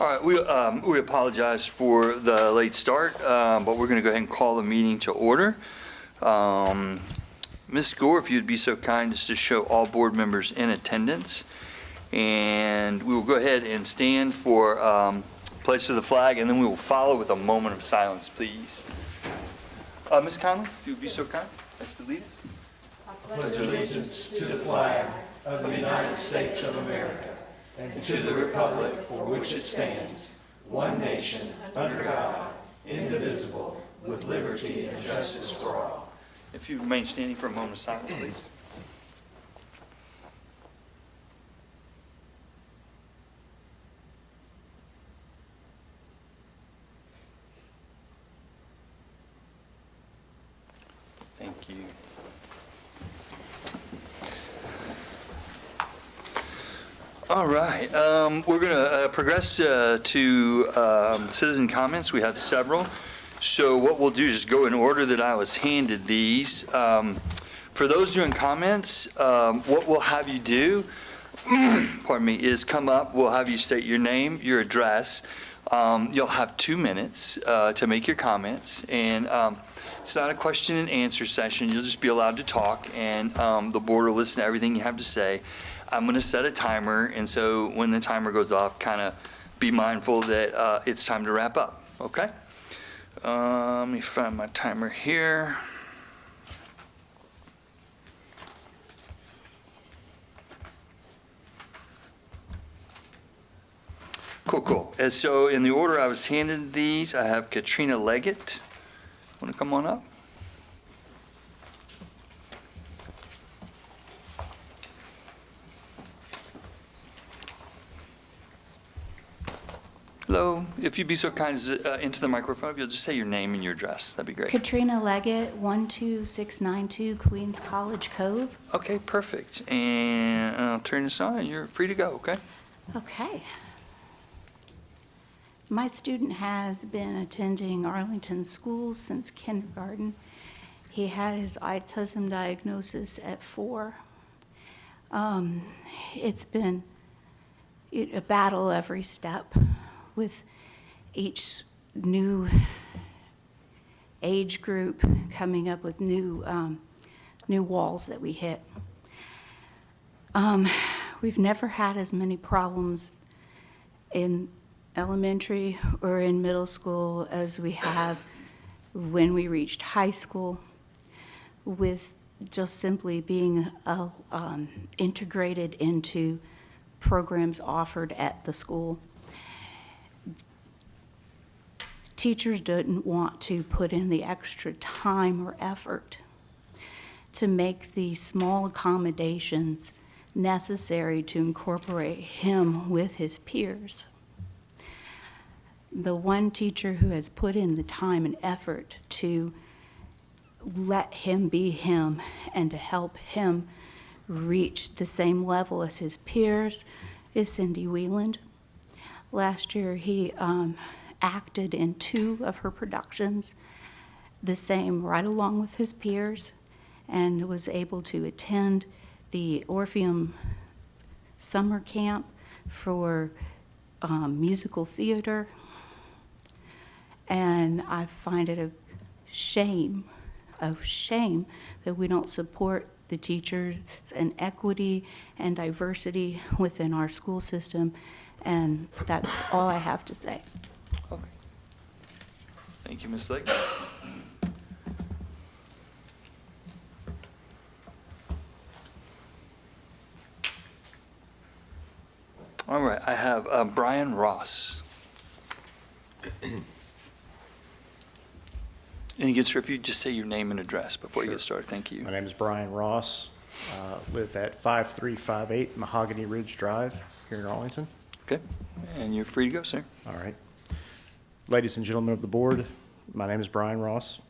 All right, we apologize for the late start, but we're going to go ahead and call the meeting to order. Ms. Gore, if you'd be so kind as to show all board members in attendance. And we will go ahead and stand for pledge to the flag, and then we will follow with a moment of silence, please. Ms. Conley, if you would be so kind as to lead us. I pledge allegiance to the flag of the United States of America and to the republic for which it stands, one nation, under God, indivisible, with liberty and justice for all. If you remain standing for a moment of silence, please. Thank you. All right, we're going to progress to citizen comments. We have several. So what we'll do is just go in order that I was handed these. For those doing comments, what we'll have you do, pardon me, is come up. We'll have you state your name, your address. You'll have 2 minutes to make your comments, and it's not a question and answer session. You'll just be allowed to talk, and the board will listen to everything you have to say. I'm going to set a timer, and so when the timer goes off, kind of be mindful that it's time to wrap up, okay? Let me find my timer here. Cool. And so in the order I was handed these, I have Katrina Leggett. Want to come on up? Hello. If you'd be so kind as into the microphone, if you'll just say your name and your address, that'd be great. Katrina Leggett, 12692 Queens College Cove. Okay, perfect. And I'll turn this on, and you're free to go, okay? Okay. My student has been attending Arlington schools since kindergarten. He had his autism diagnosis at 4. It's been a battle every step with each new age group coming up with new walls that we hit. We've never had as many problems in elementary or in middle school as we have when we reached high school, with just simply being integrated into programs offered at the school. Teachers didn't want to put in the extra time or effort to make the small accommodations necessary to incorporate him with his peers. The one teacher who has put in the time and effort to let him be him and to help him reach the same level as his peers is Cindy Wieland. Last year he acted in 2 of her productions, the same right along with his peers, and was able to attend the Orpheum summer camp for musical theater. And I find it a shame that we don't support the teachers and equity and diversity within our school system. And that's all I have to say. Okay. Thank you, Ms. Leggett. All right, I have Brian Ross. And again, sir, if you just say your name and address before you get started. Thank you. My name is Brian Ross. Live at 5358 Mahogany Ridge Drive here in Arlington. Okay, and you're free to go, sir. All right. Ladies and gentlemen of the board, my name is Brian Ross.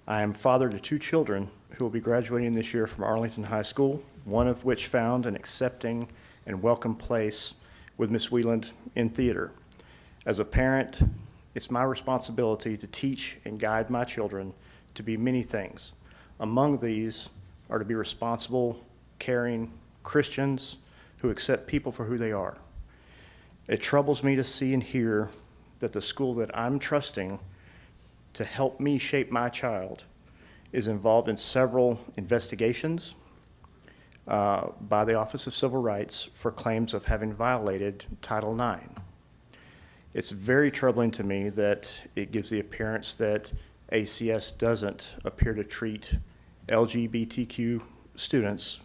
I am father to 2 children who will be graduating this year from Arlington High School, one of which found an accepting and welcome place with Miss Wieland in theater. As a parent, it's my responsibility to teach and guide my children to be many things. Among these are to be responsible, caring Christians who accept people for who they are. It troubles me to see and hear that the school that I'm trusting to help me shape my child is involved in several investigations by the Office of Civil Rights for claims of having violated Title IX. It's very troubling to me that it gives the appearance that ACS doesn't appear to treat LGBTQ students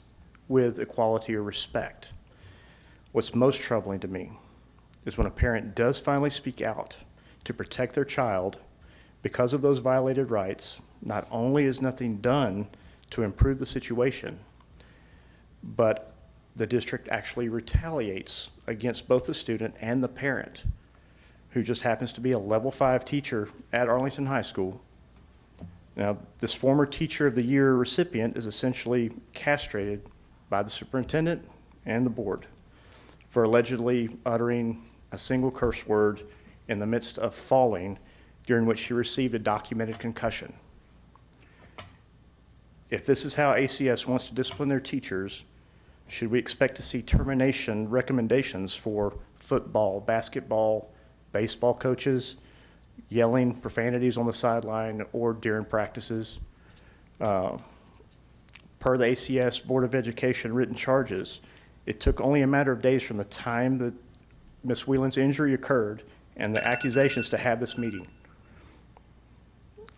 with equality or respect. What's most troubling to me is when a parent does finally speak out to protect their child because of those violated rights, not only is nothing done to improve the situation, but the district actually retaliates against both the student and the parent, who just happens to be a level 5 teacher at Arlington High School. Now, this former Teacher of the Year recipient is essentially castrated by the superintendent and the board for allegedly uttering a single curse word in the midst of falling, during which she received a documented concussion. If this is how ACS wants to discipline their teachers, should we expect to see termination recommendations for football, basketball, baseball coaches, yelling profanities on the sideline or during practices? Per the ACS Board of Education written charges, it took only a matter of days from the time that Ms. Whelan's injury occurred and the accusations to have this meeting.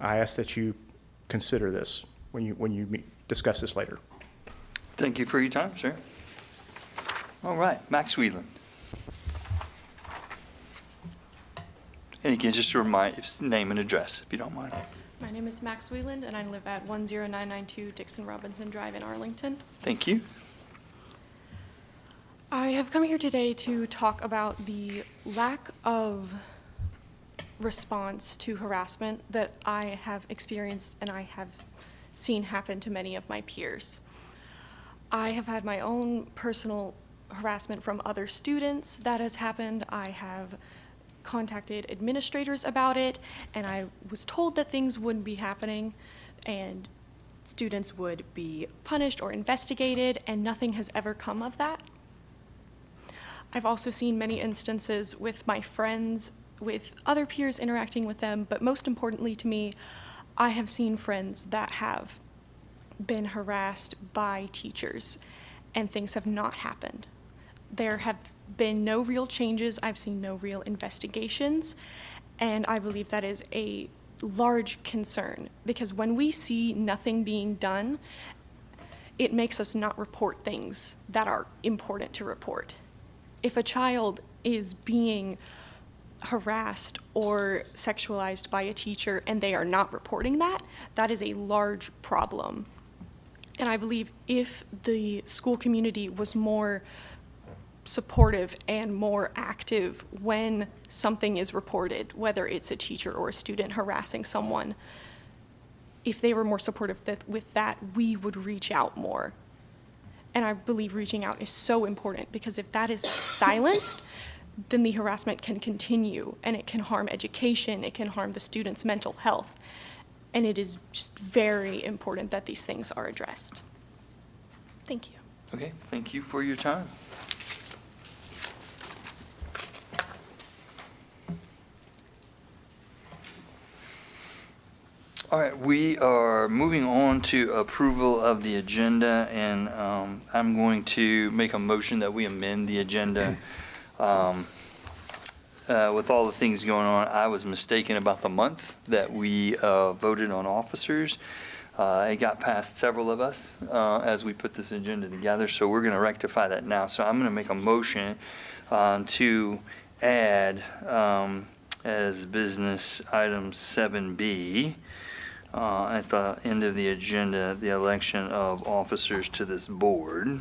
I ask that you consider this when you discuss this later. Thank you for your time, sir. All right, Max Whelan. And again, just to remind, name and address, if you don't mind. My name is Max Wheeland, and I live at 10992 Dixon Robinson Drive in Arlington. Thank you. I have come here today to talk about the lack of response to harassment that I have experienced and I have seen happen to many of my peers. I have had my own personal harassment from other students that has happened. I have contacted administrators about it, and I was told that things wouldn't be happening and students would be punished or investigated, and nothing has ever come of that. I've also seen many instances with my friends, with other peers interacting with them, but most importantly to me, I have seen friends that have been harassed by teachers and things have not happened. There have been no real changes. I've seen no real investigations, and I believe that is a large concern because when we see nothing being done, it makes us not report things that are important to report. If a child is being harassed or sexualized by a teacher and they are not reporting that, that is a large problem. And I believe if the school community was more supportive and more active when something is reported, whether it's a teacher or a student harassing someone, if they were more supportive with that, we would reach out more. And I believe reaching out is so important because if that is silenced, then the harassment can continue and it can harm education, it can harm the student's mental health. And it is just very important that these things are addressed. Thank you. Okay, thank you for your time. All right, we are moving on to approval of the agenda, and I'm going to make a motion that we amend the agenda. With all the things going on, I was mistaken about the month that we voted on officers. It got past several of us as we put this agenda together, so we're going to rectify that now. So I'm going to make a motion to add as business item 7B at the end of the agenda, the election of officers to this board.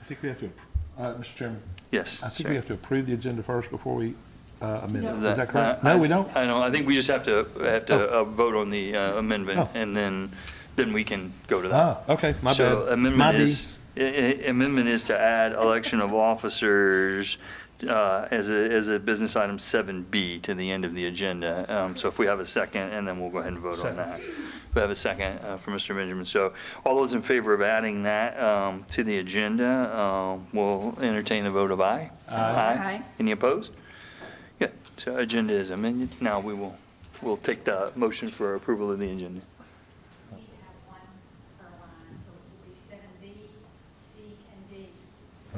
I think we have to, Mr. Chairman, Yes, I think sir. we have to approve the agenda first before we amend it. No. Is that correct? No, we don't? I know, I think we just have to vote on the amendment, Oh. and then we can go to that. Ah, okay, my bad. So My amendment B. amendment is to add election of officers as a business item 7B to the end of the agenda. So if we have a second, and then we'll go ahead and vote on that. We have a second from Mr. Benjamin. So all those in favor of adding that to the agenda, will entertain a vote of aye. Aye. Any opposed? Good. So agenda is amended. Now we'll take the motion for approval of the agenda. We need to have one per line, so it will be 7B, C, and D.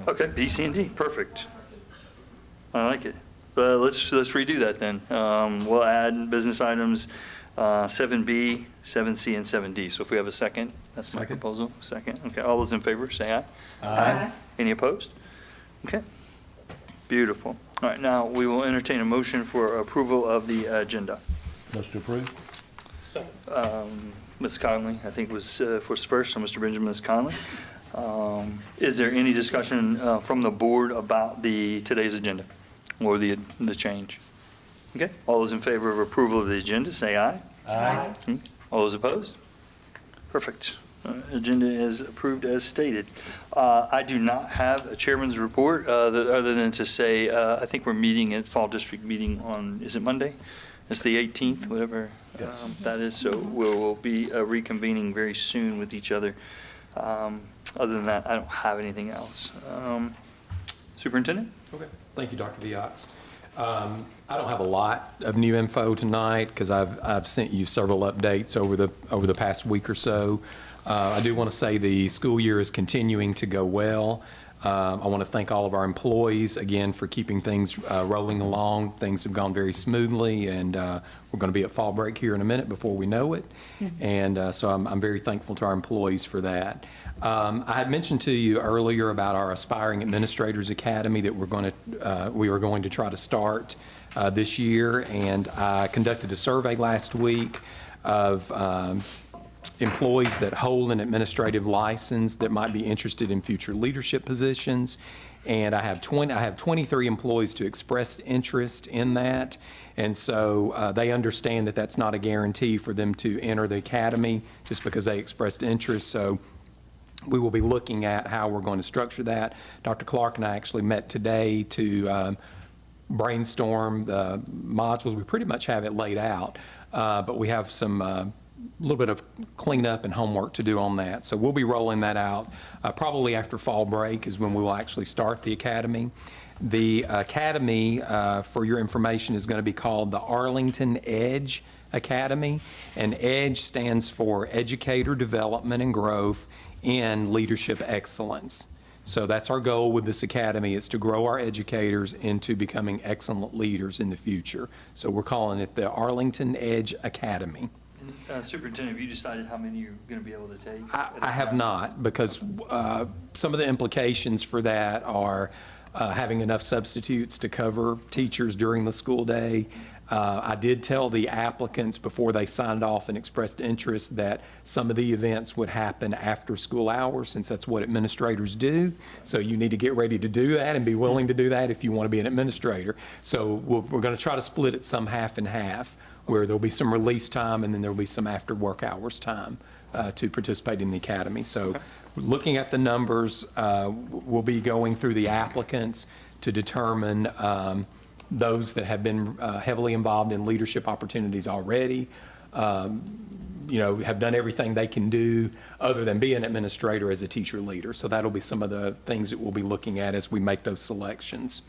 Okay, B, C, and D, perfect. I like it. Let's redo that then. We'll add business items 7B, 7C, and 7D. So if we have a second, that's my Second. proposal. Second, okay. All those in favor, say aye. Aye. Any opposed? Okay, beautiful. All right, now we will entertain a motion for approval of the agenda. Motion to approve? Ms. Conley, I think was first, so Mr. Benjamin, Ms. Conley. Is there any discussion from the board about today's agenda or the change? Okay, all those in favor of approval of the agenda, say aye. Aye. All those opposed? Perfect. Agenda is approved as stated. I do not have a chairman's report other than to say, I think we're meeting at Fall District meeting on, is it Monday? It's the 18th, whatever that is, so we'll be reconvening very soon with each other. Other than that, I don't have anything else. Superintendent? Okay, thank you, Dr. Viox. I don't have a lot of new info tonight because I've sent you several updates over the past week or so. I do want to say the school year is continuing to go well. I want to thank all of our employees again for keeping things rolling along. Things have gone very smoothly, and we're going to be at fall break here in a minute before we know it. And so I'm very thankful to our employees for that. I had mentioned to you earlier about our Aspiring Administrators Academy that we were going to try to start this year, and I conducted a survey last week of employees that hold an administrative license that might be interested in future leadership positions. And I have 23 employees to express interest in that. And so they understand that that's not a guarantee for them to enter the academy just because they expressed interest. So we will be looking at how we're going to structure that. Dr. Clark and I actually met today to brainstorm the modules. We pretty much have it laid out, but we have some little bit of cleanup and homework to do on that. So we'll be rolling that out probably after fall break is when we will actually start the academy. The academy, for your information, is going to be called the Arlington EDGE Academy, and EDGE stands for Educator Development and Growth in Leadership Excellence. So that's our goal with this academy, is to grow our educators into becoming excellent leaders in the future. So we're calling it the Arlington EDGE Academy. Superintendent, have you decided how many you're going to be able to take? I have not, because some of the implications for that are having enough substitutes to cover teachers during the school day. I did tell the applicants before they signed off and expressed interest that some of the events would happen after school hours, since that's what administrators do. So you need to get ready to do that and be willing to do that if you want to be an administrator. So we're going to try to split it some half and half, where there'll be some release time and then there'll be some after work hours time to participate in the academy. So looking at the numbers, we'll be going through the applicants to determine those that have been heavily involved in leadership opportunities already, have done everything they can do other than be an administrator as a teacher leader. So that'll be some of the things that we'll be looking at as we make those selections.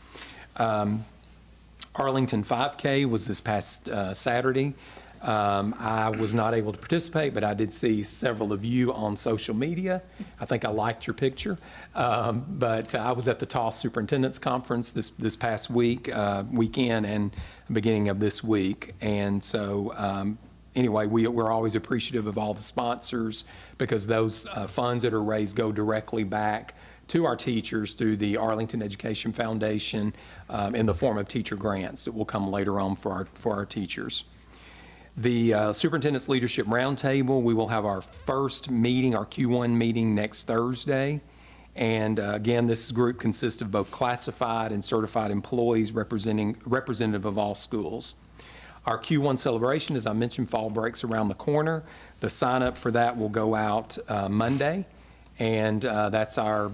Arlington 5K was this past Saturday. I was not able to participate, but I did see several of you on social media. I think I liked your picture. But I was at the TOSS Superintendent's Conference this past weekend and beginning of this week. And so anyway, we're always appreciative of all the sponsors, because those funds that are raised go directly back to our teachers through the Arlington Education Foundation in the form of teacher grants that will come later on for our teachers. The Superintendent's Leadership Roundtable, we will have our first meeting, our Q1 meeting, next Thursday. And again, this group consists of both classified and certified employees representative of all schools. Our Q1 celebration, as I mentioned, fall breaks around the corner. The sign up for that will go out Monday, and that's our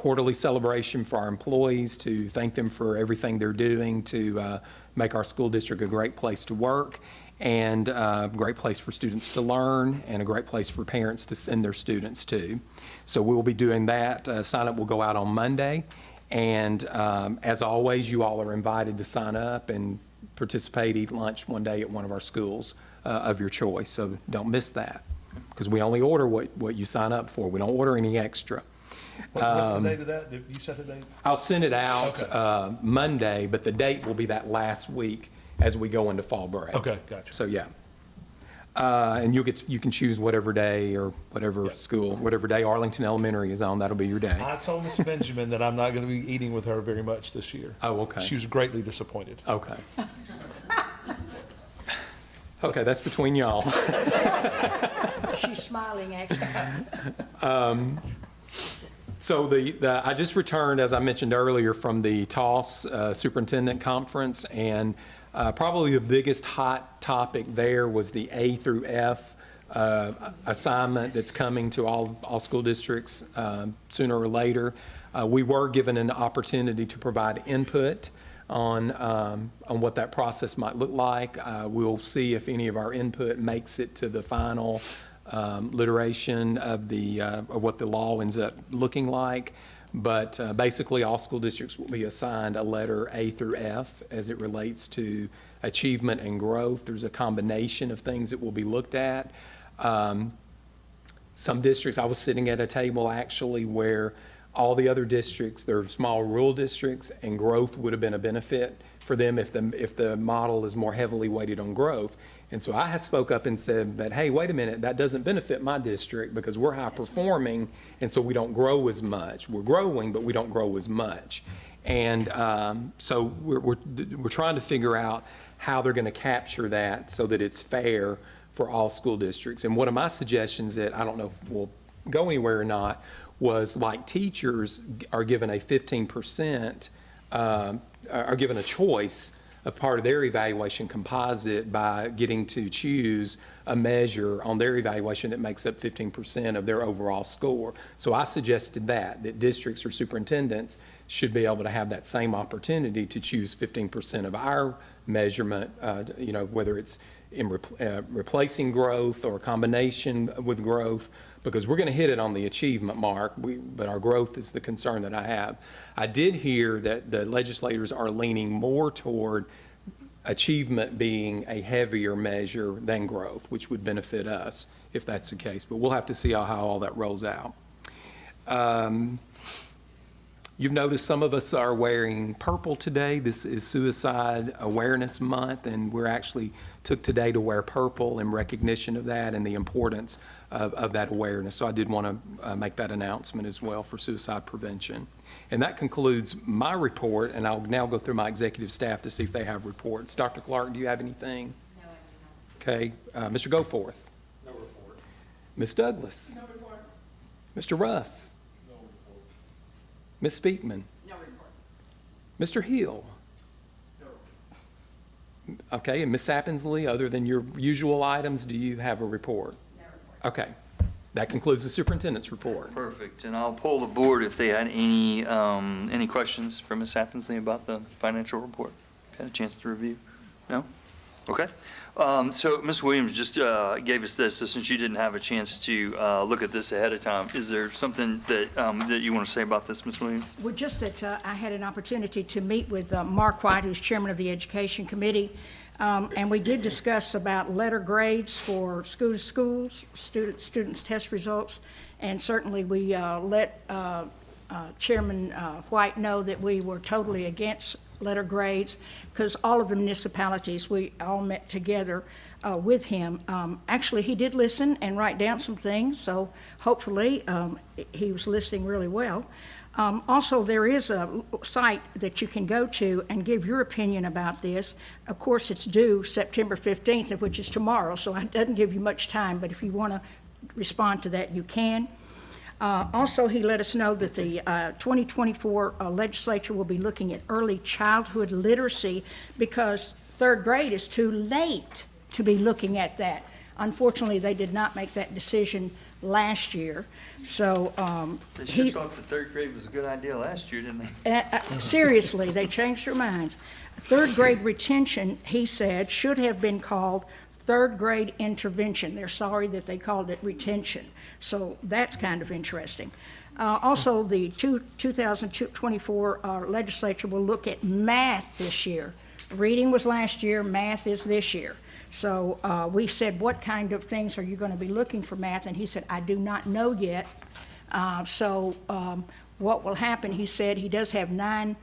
quarterly celebration for our employees to thank them for everything they're doing to make our school district a great place to work and a great place for students to learn and a great place for parents to send their students to. So we'll be doing that. Sign up will go out on Monday. And as always, you all are invited to sign up and participate, eat lunch one day at one of our schools of your choice. So don't miss that, because we only order what you sign up for. We don't order any extra. What's the date of that? Did you set the date? I'll send it out Okay. Monday, but the date will be that last week as we go into fall break. Okay, gotcha. So, yeah. And you can choose whatever day or whatever Yep. school, whatever day Arlington Elementary is on, that'll be your day. I told Miss Benjamin that I'm not going to be eating with her very much this year. Oh, okay. She was greatly disappointed. Okay. Okay, that's between y'all. She's smiling, actually. So I just returned, as I mentioned earlier, from the TOSS Superintendent Conference, and probably the biggest hot topic there was the A through F assignment that's coming to all school districts sooner or later. We were given an opportunity to provide input on what that process might look like. We'll see if any of our input makes it to the final literation of what the law ends up looking like. But basically, all school districts will be assigned a letter A through F as it relates to achievement and growth. There's a combination of things that will be looked at. Some districts, I was sitting at a table actually where all the other districts, they're small rural districts, and growth would have been a benefit for them if the model is more heavily weighted on growth. And so I had spoke up and said, but hey, wait a minute, that doesn't benefit my district because we're high performing, and so we don't grow as much. We're growing, but we don't grow as much. And so we're trying to figure out how they're going to capture that so that it's fair for all school districts. And one of my suggestions that I don't know if will go anywhere or not was, like, teachers are given a 15%, are given a choice of part of their evaluation composite by getting to choose a measure on their evaluation that makes up 15% of their overall score. So I suggested that districts or superintendents should be able to have that same opportunity to choose 15% of our measurement, whether it's in replacing growth or a combination with growth, because we're going to hit it on the achievement mark, but our growth is the concern that I have. I did hear that the legislators are leaning more toward achievement being a heavier measure than growth, which would benefit us if that's the case. But we'll have to see how all that rolls out. You've noticed some of us are wearing purple today. This is Suicide Awareness Month, and we're actually took today to wear purple in recognition of that and the importance of that awareness. So I did want to make that announcement as well for suicide prevention. And that concludes my report, and I'll now go through my executive staff to see if they have reports. Dr. Clark, do you have anything? No, I do not. Okay. Mr. Goforth? No report. Ms. Douglas? No report. Mr. Ruff? No report. Ms. Speakman? No report. Mr. Hill? No. Okay, and Ms. Sappinsley, other than your usual items, do you have a report? No report. Okay, that concludes the superintendent's report. Perfect, and I'll poll the board if they had any questions for Ms. Sappinsley about the financial report. Had a chance to review? No? Okay. So Ms. Williams just gave us this, so since you didn't have a chance to look at this ahead of time, is there something that you want to say about this, Ms. Williams? Well, just that I had an opportunity to meet with Mark White, who's chairman of the Education Committee, and we did discuss about letter grades for schools, students' test results, and certainly we let Chairman White know that we were totally against letter grades, because all of the municipalities, we all met together with him. Actually, he did listen and write down some things, so hopefully he was listening really well. Also, there is a site that you can go to and give your opinion about this. Of course, it's due September 15th, which is tomorrow, so it doesn't give you much time, but if you want to respond to that, you can. Also, he let us know that the 2024 legislature will be looking at early childhood literacy because third grade is too late to be looking at that. Unfortunately, they did not make that decision last year. So They sure he, thought the third grade was a good idea last year, didn't they? seriously, they changed their minds. Third grade retention, he said, should have been called third grade intervention. They're sorry that they called it retention. So that's kind of interesting. Also, the 2024 legislature will look at math this year. Reading was last year, math is this year. So we said, what kind of things are you going to be looking for math? And he said, I do not know yet. What will happen, he said, he does have 9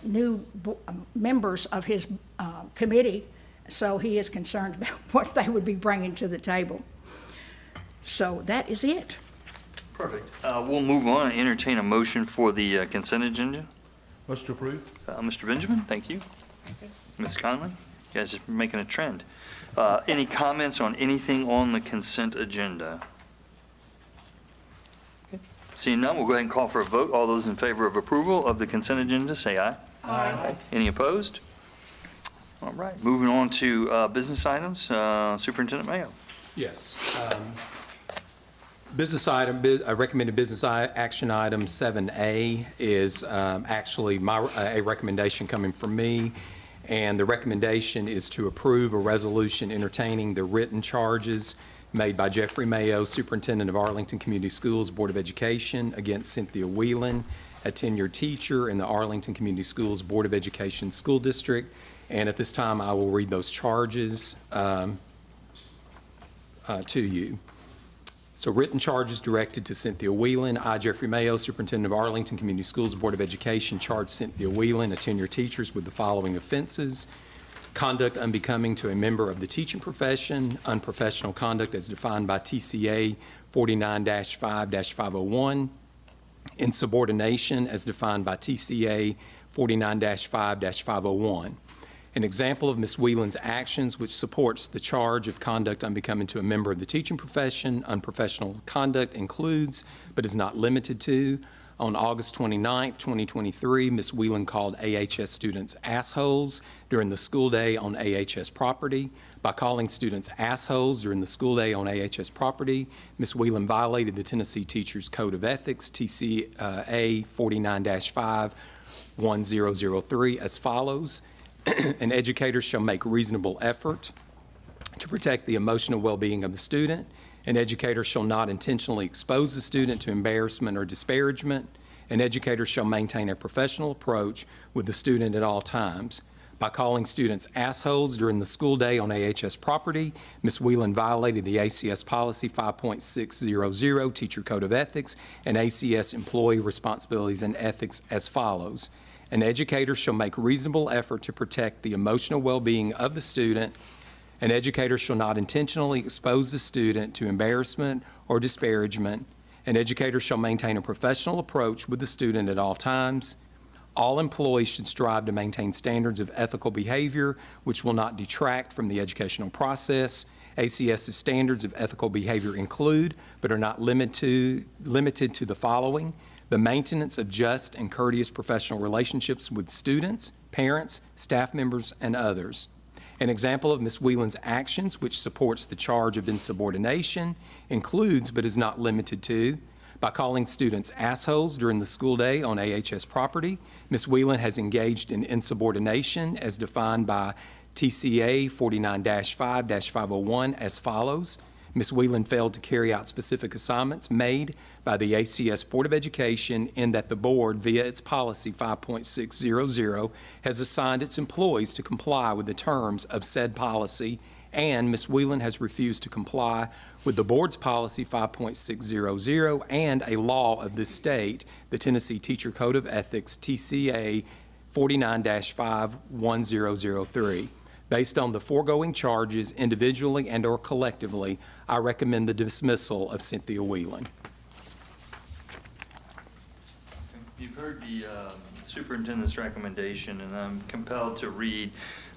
new members of his committee, so he is concerned about what they would be bringing to the table. So that is it. Perfect. We'll move on and entertain a motion for the consent agenda. Motion to approve? Mr. Benjamin, thank you. Ms. Conley, you guys are making a trend. Any comments on anything on the consent agenda? Okay. Seeing none, we'll go ahead and call for a vote. All those in favor of approval of the consent agenda, say aye. Aye. Any opposed? All right, moving on to business items. Superintendent Mayo. Yes. Business item, recommended business action item 7A is actually a recommendation coming from me, and the recommendation is to approve a resolution entertaining the written charges made by Jeffrey Mayo, Superintendent of Arlington Community Schools Board of Education, against Cynthia Whelan, a tenured teacher in the Arlington Community Schools Board of Education School District. And at this time, I will read those charges to you. So written charges directed to Cynthia Whelan. I, Jeffrey Mayo, Superintendent of Arlington Community Schools Board of Education, charge Cynthia Whelan, a tenured teacher, with the following offenses: conduct unbecoming to a member of the teaching profession, unprofessional conduct as defined by TCA 49-5-501, insubordination as defined by TCA 49-5-501. An example of Ms. Whelan's actions which supports the charge of conduct unbecoming to a member of the teaching profession, unprofessional conduct includes, but is not limited to, on August 29th, 2023, Ms. Whelan called AHS students assholes during the school day on AHS property. By calling students assholes during the school day on AHS property, Ms. Whelan violated the Tennessee Teachers Code of Ethics, TCA 49-5-1003, as follows. An educator shall make reasonable effort to protect the emotional well-being of the student. An educator shall not intentionally expose the student to embarrassment or disparagement. An educator shall maintain a professional approach with the student at all times. By calling students assholes during the school day on AHS property, Ms. Whelan violated the ACS Policy 5.600 Teacher Code of Ethics and ACS Employee Responsibilities and Ethics as follows. An educator shall make reasonable effort to protect the emotional well-being of the student. An educator shall not intentionally expose the student to embarrassment or disparagement. An educator shall maintain a professional approach with the student at all times. All employees should strive to maintain standards of ethical behavior which will not detract from the educational process. ACS's standards of ethical behavior include, but are not limited to the following: the maintenance of just and courteous professional relationships with students, parents, staff members, and others. An example of Ms. Whelan's actions which supports the charge of insubordination includes, but is not limited to, by calling students assholes during the school day on AHS property, Ms. Whelan has engaged in insubordination as defined by TCA 49-5-501 as follows. Ms. Whelan failed to carry out specific assignments made by the ACS Board of Education in that the board, via its policy 5.600, has assigned its employees to comply with the terms of said policy, and Ms. Whelan has refused to comply with the board's policy 5.600 and a law of this state, the Tennessee Teacher Code of Ethics, TCA 49-5-1003. Based on the foregoing charges, individually and or collectively, I recommend the dismissal of Cynthia Whelan. You've heard the superintendent's recommendation, and I'm compelled to read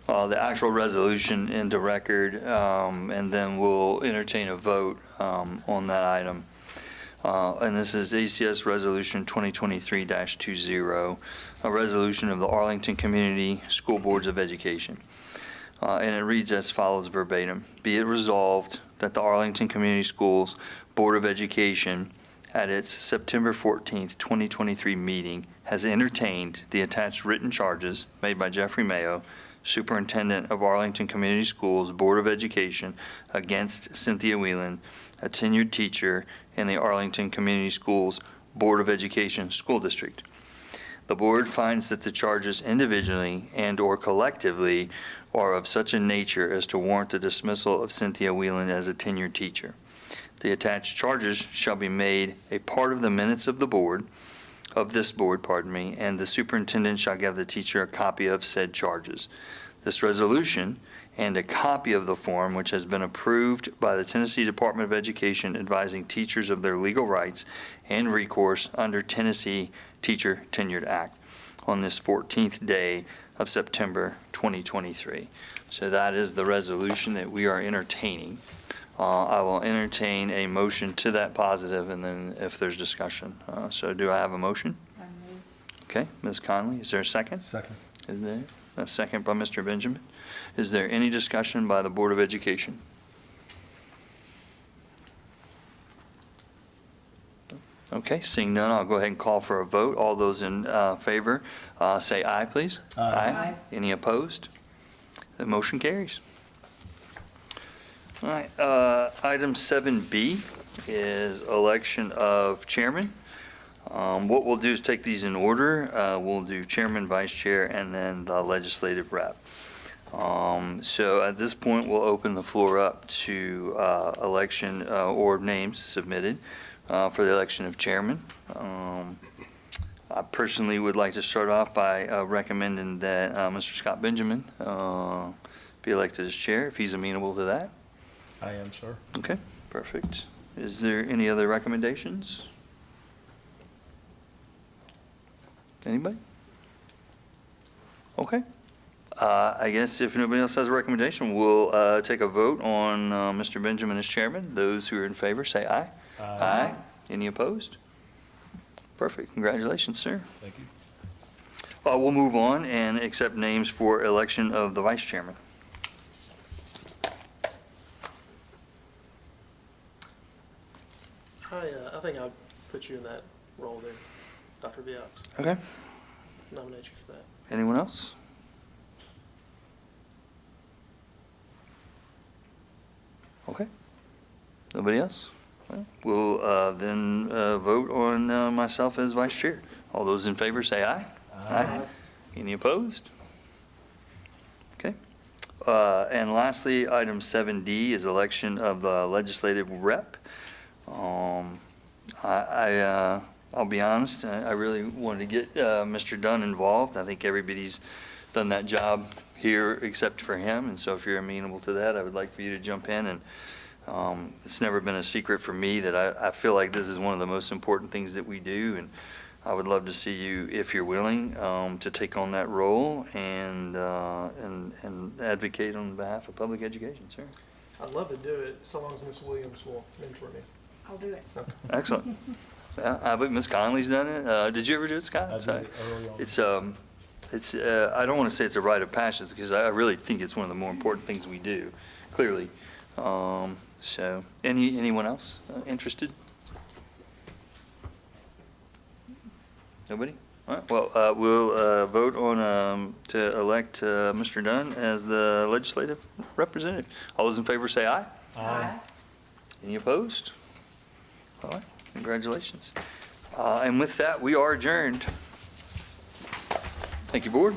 the actual resolution into record, and then we'll entertain a vote on that item. And this is ACS Resolution 2023-20, a resolution of the Arlington Community School Boards of Education. and it reads as follows verbatim. Be it resolved that the Arlington Community Schools Board of Education, at its September 14th, 2023 meeting, has entertained the attached written charges made by Jeffrey Mayo, Superintendent of Arlington Community Schools Board of Education, against Cynthia Whelan, a tenured teacher in the Arlington Community Schools Board of Education School District. The board finds that the charges individually and/or collectively are of such a nature as to warrant the dismissal of Cynthia Whelan as a tenured teacher. The attached charges shall be made a part of the minutes of this board, and the superintendent shall give the teacher a copy of said charges. This resolution and a copy of the form which has been approved by the Tennessee Department of Education advising teachers of their legal rights and recourse under Tennessee Teacher Tenured Act on this 14th day of September 2023. So that is the resolution that we are entertaining. I will entertain a motion to that positive, and then if there's discussion. So do I have a motion? Okay, Ms. Conley, is there a second? Second. Is there a second by Mr. Benjamin? Is there any discussion by the Board of Education? Okay, seeing none, I'll go ahead and call for a vote. All those in favor, say aye, please. Aye. Any opposed? The motion carries. All right, item 7B is election of chairman. What we'll do is take these in order. We'll do chairman, vice chair, and then the legislative rep. So at this point, we'll open the floor up to election or names submitted for the election of chairman. I personally would like to start off by recommending that Mr. Scott Benjamin be elected as chair, if he's amenable to that. I am, sir. Okay, perfect. Is there any other recommendations? Anybody? Okay. I guess if nobody else has a recommendation, we'll take a vote on Mr. Benjamin as chairman. Those who are in favor, say aye. Aye. Any opposed? Perfect. Congratulations, sir. Thank you. We'll move on and accept names for election of the vice chairman. I think I'll put you in that role there, Dr. Viox. Okay. Nominate you for that. Anyone else? Okay. Nobody else? Well, we'll then vote on myself as vice chair. All those in favor say aye. Aye. Any opposed? Okay. And lastly, item 7D is election of the legislative rep. I'll be honest, I really wanted to get Mr. Dunn involved. I think everybody's done that job here except for him, and so if you're amenable to that, I would like for you to jump in. And it's never been a secret for me that I feel like this is one of the most important things that we do, and I would love to see you, if you're willing, to take on that role and advocate on behalf of public education, sir. I'd love to do it so long as Ms. Williams will mentor me. I'll do it. Excellent. I believe Ms. Conley's done it. Did you ever do it, Scott? I did Sorry. it early on. It's I don't want to say it's a rite of passage because I really think it's one of the more important things we do, clearly. So anyone else interested? Nobody? All right, well, we'll vote on to elect Mr. Dunn as the legislative representative. All those in favor say aye. Aye. Any opposed? All right, congratulations. And with that, we are adjourned. Thank you, board.